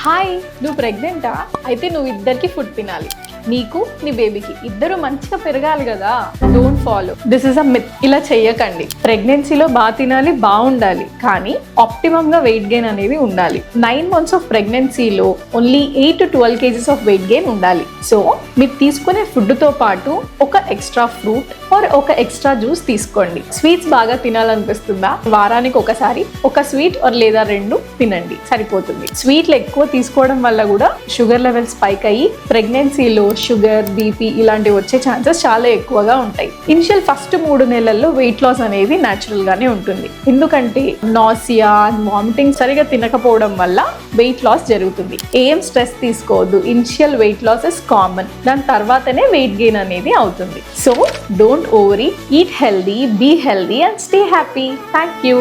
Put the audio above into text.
Hi, నువ్వు ప్రెగ్నెంటా? అయితే నువ్వు ఇద్దరికి ఫుడ్ తినాలి. నీకు నీ బేబీకి ఇద్దరు మంచిగా పెరగాలి కదా. Don't follow this is a myth. ఇలా చెయ్యకండి. ప్రెగ్నెన్సీలో బాగా తినాలి, బాగుండాలి, కానీ ఆప్టిమమ్ గా వెయిట్ గెయిన్ అనేది ఉండాలి. 9 months ఆఫ్ ప్రెగ్నెన్సీలో only 8 to 12 kgs of weight gain ఉండాలి. సో మీరు తీసుకునే ఫుడ్ తో పాటు ఒక ఎక్స్ట్రా ఫ్రూట్ ఆర్ ఒక ఎక్స్ట్రా జ్యూస్ తీసుకోండి. స్వీట్స్ బాగా తినాలనిపిస్తుందా? వారానికి ఒకసారి ఒక స్వీట్ ఆర్ లేదా 2 తినండి, సరిపోతుంది. స్వీట్లు ఎక్కువ తీసుకోవడం వల్ల కూడా షుగర్ లెవెల్స్ స్పైక్ అయ్యి ప్రెగ్నెన్సీలో షుగర్, బీపీ ఇలాంటివి వచ్చే ఛాన్సెస్ చాలా ఎక్కువగా ఉంటాయి. ఇనిషియల్ ఫస్ట్ 3 నెలల్లో వెయిట్ లాస్ అనేది న్యాచురల్ గానే ఉంటుంది. ఎందుకంటే నాసియా, వామిటింగ్ సరిగా తినకపోవడం వల్ల వెయిట్ లాస్ జరుగుతుంది. ఏం స్ట్రెస్ తీసుకోవద్దు. Initial weight loss is common. దాని తర్వాతనే వెయిట్ గెయిన్ అనేది అవుతుంది. So don't over eat healthy, be healthy and stay happy. Thank you.